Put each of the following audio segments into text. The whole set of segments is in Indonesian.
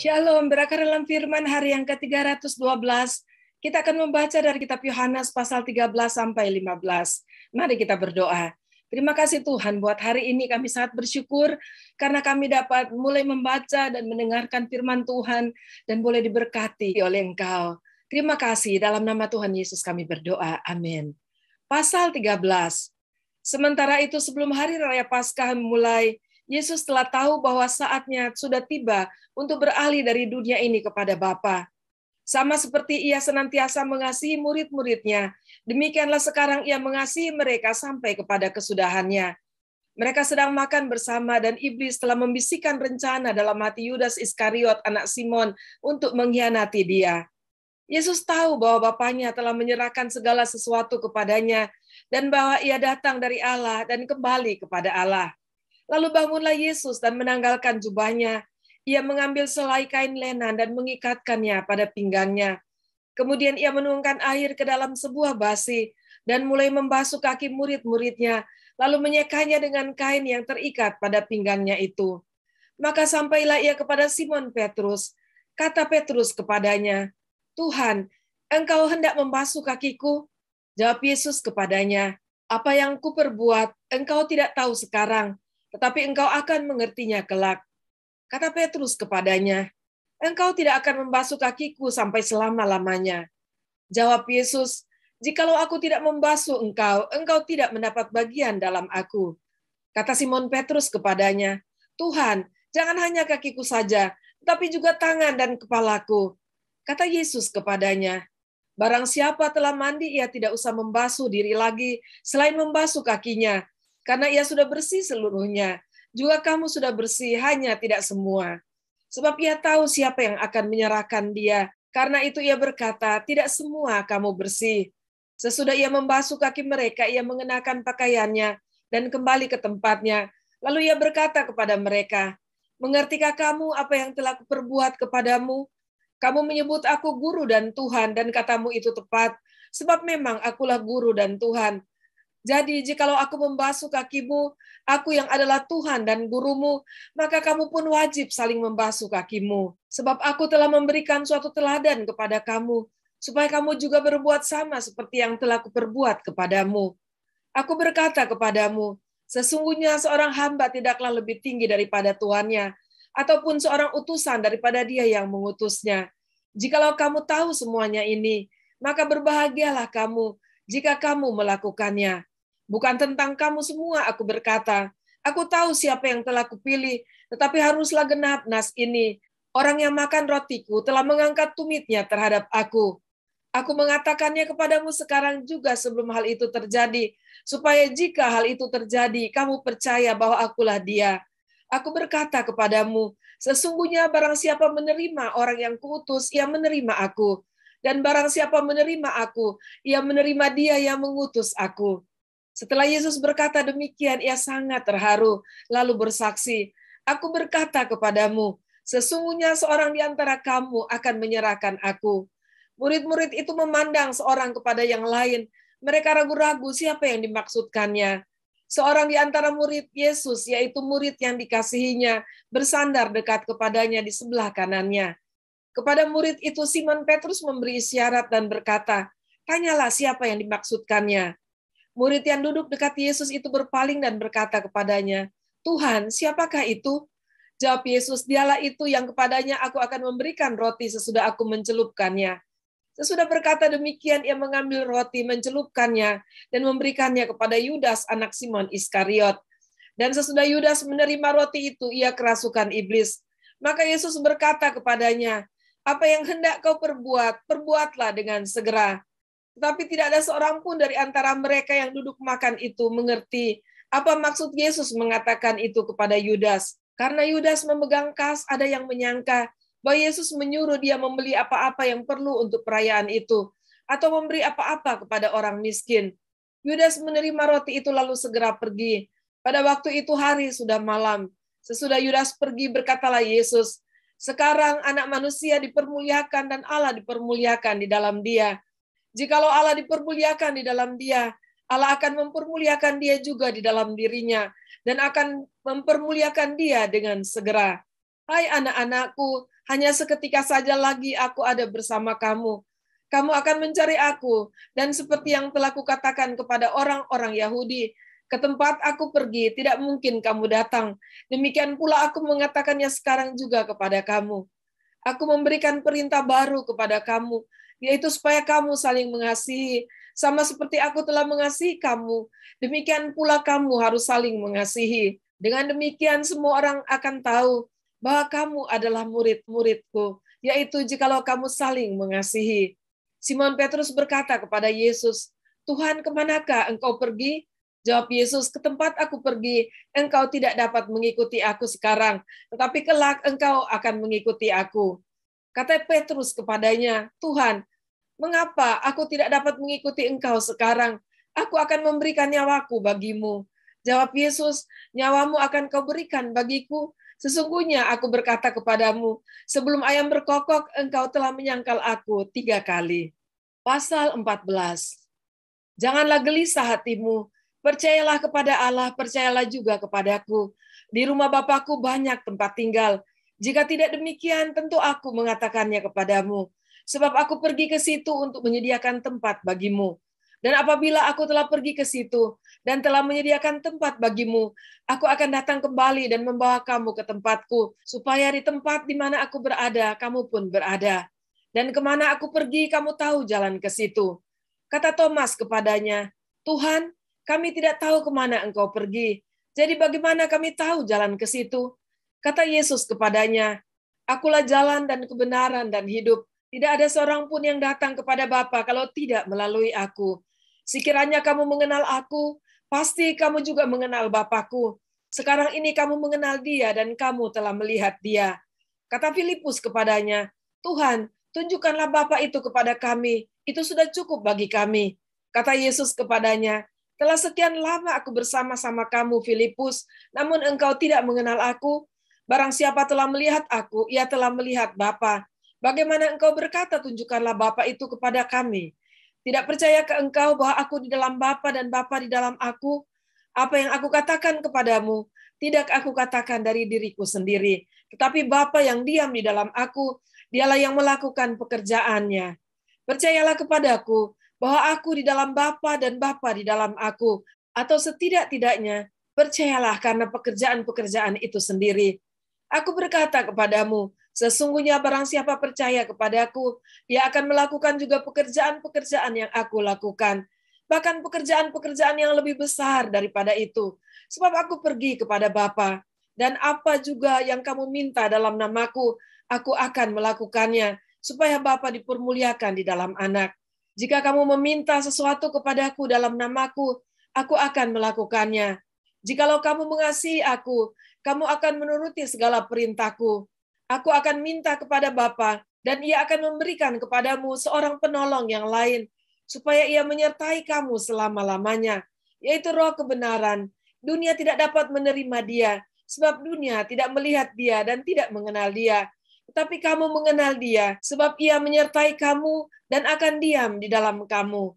Shalom, berakar dalam firman hari yang ke-312. Kita akan membaca dari kitab Yohanes pasal 13 sampai 15. Mari kita berdoa. Terima kasih Tuhan buat hari ini, kami sangat bersyukur karena kami dapat mulai membaca dan mendengarkan firman Tuhan dan boleh diberkati oleh Engkau. Terima kasih, dalam nama Tuhan Yesus kami berdoa. Amin. Pasal 13. Sementara itu sebelum hari raya Paskah mulai, Yesus telah tahu bahwa saatnya sudah tiba untuk beralih dari dunia ini kepada Bapa. Sama seperti ia senantiasa mengasihi murid-muridnya, demikianlah sekarang ia mengasihi mereka sampai kepada kesudahannya. Mereka sedang makan bersama dan iblis telah membisikkan rencana dalam hati Yudas Iskariot, anak Simon, untuk mengkhianati dia. Yesus tahu bahwa Bapanya telah menyerahkan segala sesuatu kepadanya dan bahwa ia datang dari Allah dan kembali kepada Allah. Lalu bangunlah Yesus dan menanggalkan jubahnya. Ia mengambil selai kain lenan dan mengikatkannya pada pinggangnya. Kemudian ia menuangkan air ke dalam sebuah basi dan mulai membasuh kaki murid-muridnya, lalu menyekanya dengan kain yang terikat pada pinggangnya itu. Maka sampailah ia kepada Simon Petrus. Kata Petrus kepadanya, "Tuhan, Engkau hendak membasuh kakiku?" Jawab Yesus kepadanya, "Apa yang kuperbuat, Engkau tidak tahu sekarang, tetapi engkau akan mengertinya kelak." Kata Petrus kepadanya, "Engkau tidak akan membasuh kakiku sampai selama-lamanya." Jawab Yesus, "Jikalau aku tidak membasuh engkau, engkau tidak mendapat bagian dalam aku." Kata Simon Petrus kepadanya, "Tuhan, jangan hanya kakiku saja, tetapi juga tangan dan kepalaku." Kata Yesus kepadanya, "Barang siapa telah mandi, ia tidak usah membasuh diri lagi, selain membasuh kakinya, karena ia sudah bersih seluruhnya. Juga kamu sudah bersih, hanya tidak semua." Sebab ia tahu siapa yang akan menyerahkan dia. Karena itu ia berkata, "Tidak semua kamu bersih." Sesudah ia membasuh kaki mereka, ia mengenakan pakaiannya dan kembali ke tempatnya. Lalu ia berkata kepada mereka, "Mengertikah kamu apa yang telah kuperbuat kepadamu? Kamu menyebut aku guru dan Tuhan, dan katamu itu tepat, sebab memang akulah guru dan Tuhan. Jadi jikalau aku membasuh kakimu, aku yang adalah Tuhan dan gurumu, maka kamu pun wajib saling membasuh kakimu. Sebab aku telah memberikan suatu teladan kepada kamu, supaya kamu juga berbuat sama seperti yang telah kuperbuat kepadamu. Aku berkata kepadamu, sesungguhnya seorang hamba tidaklah lebih tinggi daripada tuannya, ataupun seorang utusan daripada dia yang mengutusnya. Jikalau kamu tahu semuanya ini, maka berbahagialah kamu jika kamu melakukannya. Bukan tentang kamu semua aku berkata, aku tahu siapa yang telah kupilih, tetapi haruslah genap nas ini. Orang yang makan rotiku telah mengangkat tumitnya terhadap aku. Aku mengatakannya kepadamu sekarang juga sebelum hal itu terjadi, supaya jika hal itu terjadi, kamu percaya bahwa akulah dia. Aku berkata kepadamu, sesungguhnya barang siapa menerima orang yang kuutus, ia menerima aku. Dan barang siapa menerima aku, ia menerima dia yang mengutus aku. Setelah Yesus berkata demikian, ia sangat terharu, lalu bersaksi, "Aku berkata kepadamu, sesungguhnya seorang di antara kamu akan menyerahkan aku." Murid-murid itu memandang seorang kepada yang lain. Mereka ragu-ragu siapa yang dimaksudkannya. Seorang di antara murid Yesus, yaitu murid yang dikasihinya, bersandar dekat kepadanya di sebelah kanannya. Kepada murid itu Simon Petrus memberi isyarat dan berkata, "Tanyalah siapa yang dimaksudkannya." Murid yang duduk dekat Yesus itu berpaling dan berkata kepadanya, "Tuhan, siapakah itu?" Jawab Yesus, "Dialah itu yang kepadanya aku akan memberikan roti sesudah aku mencelupkannya." Sesudah berkata demikian, ia mengambil roti, mencelupkannya, dan memberikannya kepada Yudas, anak Simon Iskariot. Dan sesudah Yudas menerima roti itu, ia kerasukan iblis. Maka Yesus berkata kepadanya, "Apa yang hendak kau perbuat, perbuatlah dengan segera." Tetapi tidak ada seorang pun dari antara mereka yang duduk makan itu mengerti apa maksud Yesus mengatakan itu kepada Yudas. Karena Yudas memegang kas, ada yang menyangka bahwa Yesus menyuruh dia membeli apa-apa yang perlu untuk perayaan itu, atau memberi apa-apa kepada orang miskin. Yudas menerima roti itu lalu segera pergi. Pada waktu itu hari sudah malam. Sesudah Yudas pergi, berkatalah Yesus, "Sekarang anak manusia dipermuliakan dan Allah dipermuliakan di dalam dia. Jikalau Allah dipermuliakan di dalam dia, Allah akan mempermuliakan dia juga di dalam dirinya, dan akan mempermuliakan dia dengan segera. Hai anak-anakku, Hanya seketika saja lagi aku ada bersama kamu. Kamu akan mencari aku, dan seperti yang telah kukatakan kepada orang-orang Yahudi, ke tempat aku pergi, tidak mungkin kamu datang. Demikian pula aku mengatakannya sekarang juga kepada kamu. Aku memberikan perintah baru kepada kamu, yaitu supaya kamu saling mengasihi, sama seperti aku telah mengasihi kamu. Demikian pula kamu harus saling mengasihi. Dengan demikian semua orang akan tahu bahwa kamu adalah murid-muridku, yaitu jikalau kamu saling mengasihi. Simon Petrus berkata kepada Yesus, Tuhan, kemanakah engkau pergi? Jawab Yesus, ke tempat aku pergi, engkau tidak dapat mengikuti aku sekarang, tetapi kelak engkau akan mengikuti aku. Kata Petrus kepadanya, Tuhan, mengapa aku tidak dapat mengikuti engkau sekarang? Aku akan memberikan nyawaku bagimu. Jawab Yesus, nyawamu akan kau berikan bagiku. Sesungguhnya aku berkata kepadamu, sebelum ayam berkokok, engkau telah menyangkal aku 3 kali. Pasal 14. Janganlah gelisah hatimu, percayalah kepada Allah, percayalah juga kepadaku. Di rumah Bapakku banyak tempat tinggal. Jika tidak demikian, tentu aku mengatakannya kepadamu. Sebab aku pergi ke situ untuk menyediakan tempat bagimu. Dan apabila aku telah pergi ke situ dan telah menyediakan tempat bagimu, aku akan datang kembali dan membawa kamu ke tempatku, supaya di tempat di mana aku berada, kamu pun berada. Dan kemana aku pergi, kamu tahu jalan ke situ. Kata Thomas kepadanya, Tuhan, kami tidak tahu kemana engkau pergi. Jadi bagaimana kami tahu jalan ke situ? Kata Yesus kepadanya, Akulah jalan dan kebenaran dan hidup. Tidak ada seorang pun yang datang kepada Bapa kalau tidak melalui aku. Sekiranya kamu mengenal aku, pasti kamu juga mengenal Bapakku. Sekarang ini kamu mengenal dia dan kamu telah melihat dia. Kata Filipus kepadanya, Tuhan, tunjukkanlah Bapa itu kepada kami. Itu sudah cukup bagi kami. Kata Yesus kepadanya, telah sekian lama aku bersama-sama kamu, Filipus, namun engkau tidak mengenal aku. Barang siapa telah melihat aku, ia telah melihat Bapa. Bagaimana engkau berkata, tunjukkanlah Bapa itu kepada kami? Tidak percaya ke engkau bahwa aku di dalam Bapa dan Bapa di dalam aku? Apa yang aku katakan kepadamu, tidak aku katakan dari diriku sendiri, tetapi Bapa yang diam di dalam aku, dialah yang melakukan pekerjaannya. Percayalah kepadaku bahwa aku di dalam Bapa dan Bapa di dalam aku, atau setidak-tidaknya percayalah karena pekerjaan-pekerjaan itu sendiri. Aku berkata kepadamu, sesungguhnya barang siapa percaya kepadaku, dia akan melakukan juga pekerjaan-pekerjaan yang aku lakukan. Bahkan pekerjaan-pekerjaan yang lebih besar daripada itu. Sebab aku pergi kepada Bapa, dan apa juga yang kamu minta dalam namaku, aku akan melakukannya, supaya Bapa dipermuliakan di dalam anak. Jika kamu meminta sesuatu kepadaku dalam namaku, aku akan melakukannya. Jikalau kamu mengasihi aku, kamu akan menuruti segala perintahku. Aku akan minta kepada Bapa, dan ia akan memberikan kepadamu seorang penolong yang lain, supaya ia menyertai kamu selama-lamanya, yaitu Roh kebenaran. Dunia tidak dapat menerima dia, sebab dunia tidak melihat dia dan tidak mengenal dia. Tetapi kamu mengenal dia, sebab ia menyertai kamu dan akan diam di dalam kamu.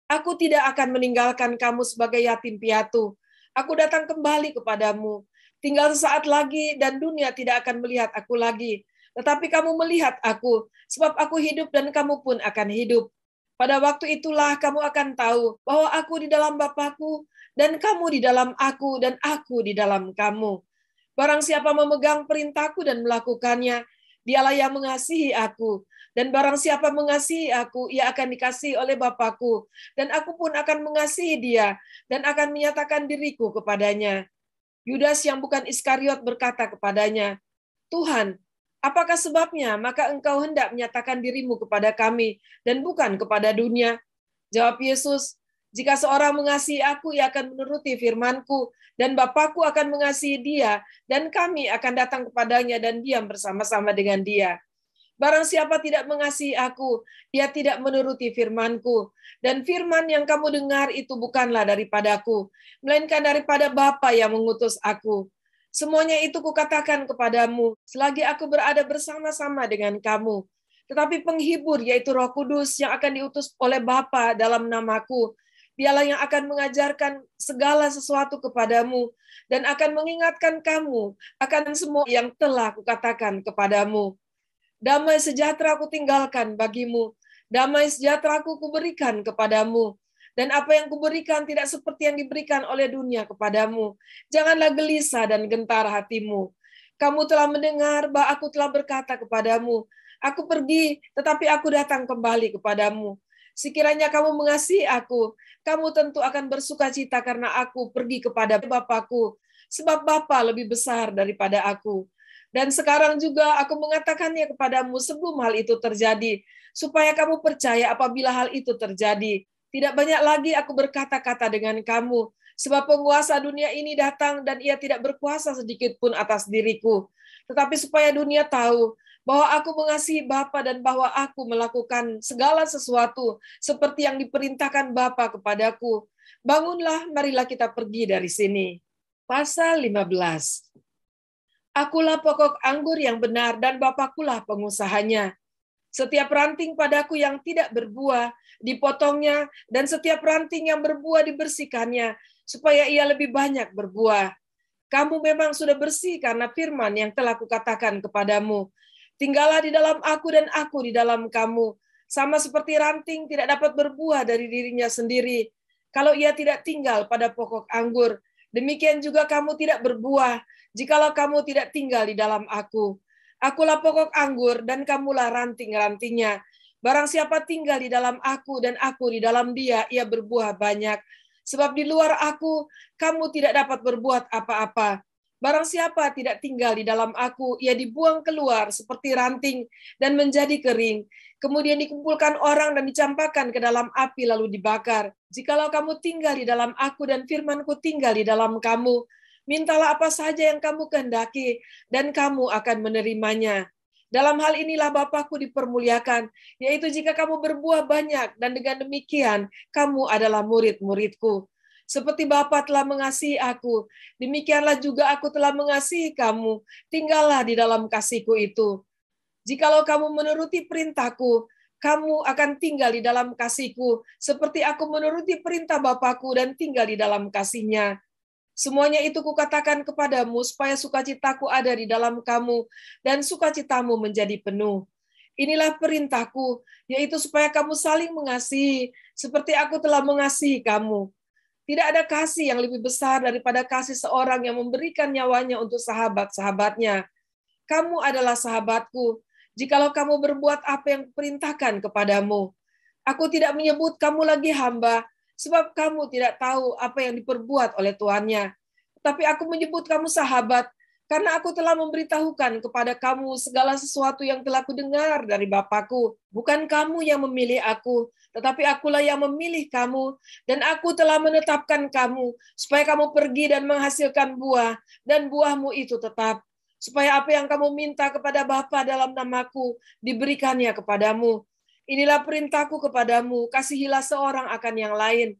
Aku tidak akan meninggalkan kamu sebagai yatim piatu. Aku datang kembali kepadamu. Tinggal sesaat lagi dan dunia tidak akan melihat aku lagi. Tetapi kamu melihat aku, sebab aku hidup dan kamu pun akan hidup. Pada waktu itulah kamu akan tahu bahwa aku di dalam Bapakku, dan kamu di dalam aku, dan aku di dalam kamu. Barang siapa memegang perintahku dan melakukannya, dialah yang mengasihi aku. Dan barang siapa mengasihi aku, ia akan dikasihi oleh Bapakku. Dan aku pun akan mengasihi dia, dan akan menyatakan diriku kepadanya. Yudas yang bukan Iskariot berkata kepadanya, Tuhan, apakah sebabnya maka engkau hendak menyatakan dirimu kepada kami dan bukan kepada dunia? Jawab Yesus, jika seorang mengasihi aku, ia akan menuruti firman-Ku, dan Bapakku akan mengasihi dia, dan kami akan datang kepadanya dan diam bersama-sama dengan dia. Barang siapa tidak mengasihi aku, ia tidak menuruti firman-Ku. Dan firman yang kamu dengar itu bukanlah daripadaku, melainkan daripada Bapa yang mengutus aku. Semuanya itu kukatakan kepadamu, selagi aku berada bersama-sama dengan kamu. Tetapi penghibur, yaitu Roh Kudus yang akan diutus oleh Bapa dalam namaku, dialah yang akan mengajarkan segala sesuatu kepadamu dan akan mengingatkan kamu akan semua yang telah kukatakan kepadamu. Damai sejahtera aku tinggalkan bagimu. Damai sejahtera aku kuberikan kepadamu. Dan apa yang kuberikan tidak seperti yang diberikan oleh dunia kepadamu. Janganlah gelisah dan gentar hatimu. Kamu telah mendengar bahwa aku telah berkata kepadamu, aku pergi, tetapi aku datang kembali kepadamu. Sekiranya kamu mengasihi aku, kamu tentu akan bersuka cita karena aku pergi kepada Bapakku, sebab Bapa lebih besar daripada aku. Dan sekarang juga aku mengatakannya kepadamu sebelum hal itu terjadi, supaya kamu percaya apabila hal itu terjadi. Tidak banyak lagi aku berkata-kata dengan kamu, sebab penguasa dunia ini datang dan ia tidak berkuasa sedikit pun atas diriku. Tetapi supaya dunia tahu bahwa aku mengasihi Bapa dan bahwa aku melakukan segala sesuatu seperti yang diperintahkan Bapa kepadaku. Bangunlah, marilah kita pergi dari sini. Pasal 15. Akulah pokok anggur yang benar dan Bapakulah pengusahanya. Setiap ranting padaku yang tidak berbuah dipotongnya, dan setiap ranting yang berbuah dibersihkannya, supaya ia lebih banyak berbuah. Kamu memang sudah bersih karena firman yang telah kukatakan kepadamu. Tinggallah di dalam aku dan aku di dalam kamu. Sama seperti ranting tidak dapat berbuah dari dirinya sendiri, kalau ia tidak tinggal pada pokok anggur. Demikian juga kamu tidak berbuah, jikalau kamu tidak tinggal di dalam aku. Akulah pokok anggur dan kamulah ranting-rantingnya. Barang siapa tinggal di dalam aku dan aku di dalam dia, ia berbuah banyak. Sebab di luar aku, kamu tidak dapat berbuat apa-apa. Barang siapa tidak tinggal di dalam aku, ia dibuang keluar seperti ranting dan menjadi kering. Kemudian dikumpulkan orang dan dicampakkan ke dalam api lalu dibakar. Jikalau kamu tinggal di dalam aku dan firmanku tinggal di dalam kamu, mintalah apa saja yang kamu kehendaki dan kamu akan menerimanya. Dalam hal inilah Bapakku dipermuliakan, yaitu jika kamu berbuah banyak, dan dengan demikian kamu adalah murid-muridku. Seperti Bapa telah mengasihi aku, demikianlah juga aku telah mengasihi kamu. Tinggallah di dalam kasihku itu. Jikalau kamu menuruti perintahku, kamu akan tinggal di dalam kasihku, seperti aku menuruti perintah Bapakku dan tinggal di dalam kasihnya. Semuanya itu kukatakan kepadamu supaya sukacitaku ada di dalam kamu dan sukacitamu menjadi penuh. Inilah perintahku, yaitu supaya kamu saling mengasihi seperti aku telah mengasihi kamu. Tidak ada kasih yang lebih besar daripada kasih seorang yang memberikan nyawanya untuk sahabat-sahabatnya. Kamu adalah sahabatku, jikalau kamu berbuat apa yang kuperintahkan kepadamu. Aku tidak menyebut kamu lagi hamba, sebab kamu tidak tahu apa yang diperbuat oleh tuannya. Tapi aku menyebut kamu sahabat, karena aku telah memberitahukan kepada kamu segala sesuatu yang telah kudengar dari Bapakku. Bukan kamu yang memilih aku, tetapi akulah yang memilih kamu, dan aku telah menetapkan kamu, supaya kamu pergi dan menghasilkan buah, dan buahmu itu tetap. Supaya apa yang kamu minta kepada Bapa dalam namaku, diberikannya kepadamu. Inilah perintahku kepadamu, kasihilah seorang akan yang lain.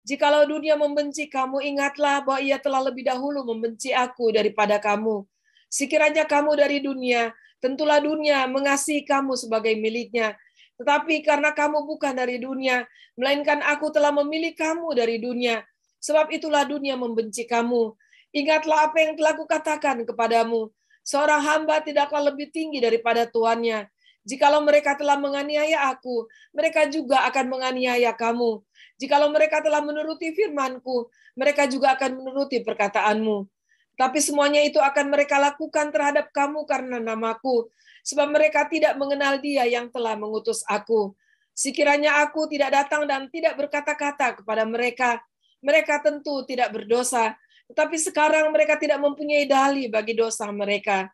Jikalau dunia membenci kamu, ingatlah bahwa ia telah lebih dahulu membenci aku daripada kamu. Sekiranya kamu dari dunia, tentulah dunia mengasihi kamu sebagai miliknya. Tetapi karena kamu bukan dari dunia, melainkan aku telah memilih kamu dari dunia, sebab itulah dunia membenci kamu. Ingatlah apa yang telah kukatakan kepadamu, seorang hamba tidaklah lebih tinggi daripada tuannya. Jikalau mereka telah menganiaya aku, mereka juga akan menganiaya kamu. Jikalau mereka telah menuruti firman-Ku, mereka juga akan menuruti perkataanmu. Tapi semuanya itu akan mereka lakukan terhadap kamu karena namaku, sebab mereka tidak mengenal Dia yang telah mengutus aku. Sekiranya aku tidak datang dan tidak berkata-kata kepada mereka, mereka tentu tidak berdosa. Tetapi sekarang mereka tidak mempunyai dalih bagi dosa mereka.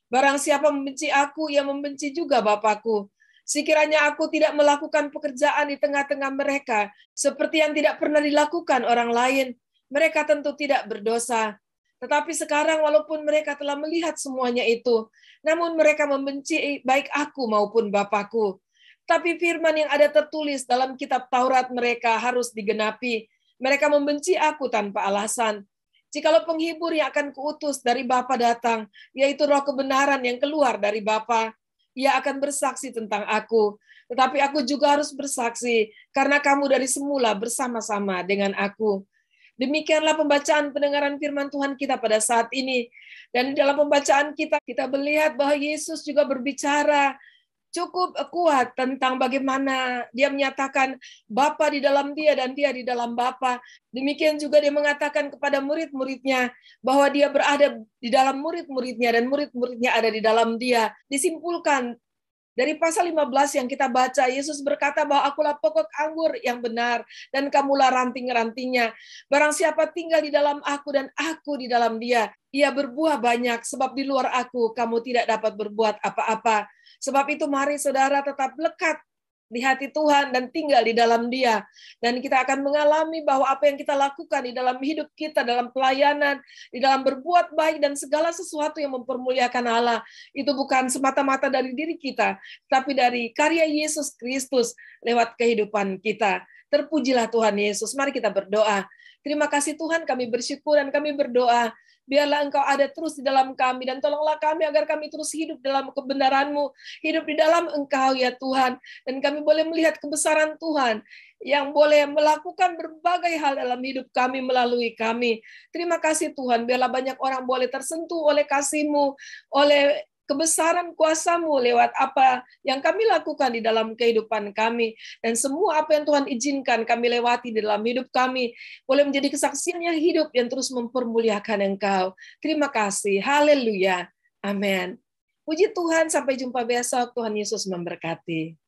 Barang siapa membenci aku, ia membenci juga Bapakku. Sekiranya aku tidak melakukan pekerjaan di tengah-tengah mereka, seperti yang tidak pernah dilakukan orang lain, mereka tentu tidak berdosa. Tetapi sekarang walaupun mereka telah melihat semuanya itu, namun mereka membenci baik aku maupun Bapakku. Tapi firman yang ada tertulis dalam kitab Taurat mereka harus digenapi. Mereka membenci aku tanpa alasan. Jikalau penghibur yang akan kuutus dari Bapa datang, yaitu roh kebenaran yang keluar dari Bapa, ia akan bersaksi tentang aku. Tetapi aku juga harus bersaksi, karena kamu dari semula bersama-sama dengan aku. Demikianlah pembacaan pendengaran firman Tuhan kita pada saat ini. Dan di dalam pembacaan kita melihat bahwa Yesus juga berbicara cukup kuat tentang bagaimana dia menyatakan Bapa di dalam dia dan dia di dalam Bapa. Demikian juga dia mengatakan kepada murid-muridnya bahwa dia berada di dalam murid-muridnya dan murid-muridnya ada di dalam dia. Disimpulkan dari pasal 15 yang kita baca, Yesus berkata bahwa akulah pokok anggur yang benar dan kamulah ranting-rantingnya. Barang siapa tinggal di dalam aku dan aku di dalam dia, ia berbuah banyak, sebab di luar aku kamu tidak dapat berbuat apa-apa. Sebab itu mari saudara tetap lekat di hati Tuhan dan tinggal di dalam Dia. Dan kita akan mengalami bahwa apa yang kita lakukan di dalam hidup kita, dalam pelayanan, di dalam berbuat baik dan segala sesuatu yang mempermuliakan Allah, itu bukan semata-mata dari diri kita, tapi dari karya Yesus Kristus lewat kehidupan kita. Terpujilah Tuhan Yesus. Mari kita berdoa. Terima kasih Tuhan, kami bersyukur dan kami berdoa. Biarlah Engkau ada terus di dalam kami, dan tolonglah kami agar kami terus hidup dalam kebenaran-Mu, hidup di dalam Engkau ya Tuhan, dan kami boleh melihat kebesaran Tuhan, yang boleh melakukan berbagai hal dalam hidup kami melalui kami. Terima kasih Tuhan, biarlah banyak orang boleh tersentuh oleh kasih-Mu, oleh kebesaran kuasa-Mu lewat apa yang kami lakukan di dalam kehidupan kami. Dan semua apa yang Tuhan izinkan kami lewati di dalam hidup kami, boleh menjadi kesaksian yang hidup yang terus mempermuliakan Engkau. Terima kasih. Haleluya. Amin. Puji Tuhan, sampai jumpa besok. Tuhan Yesus memberkati.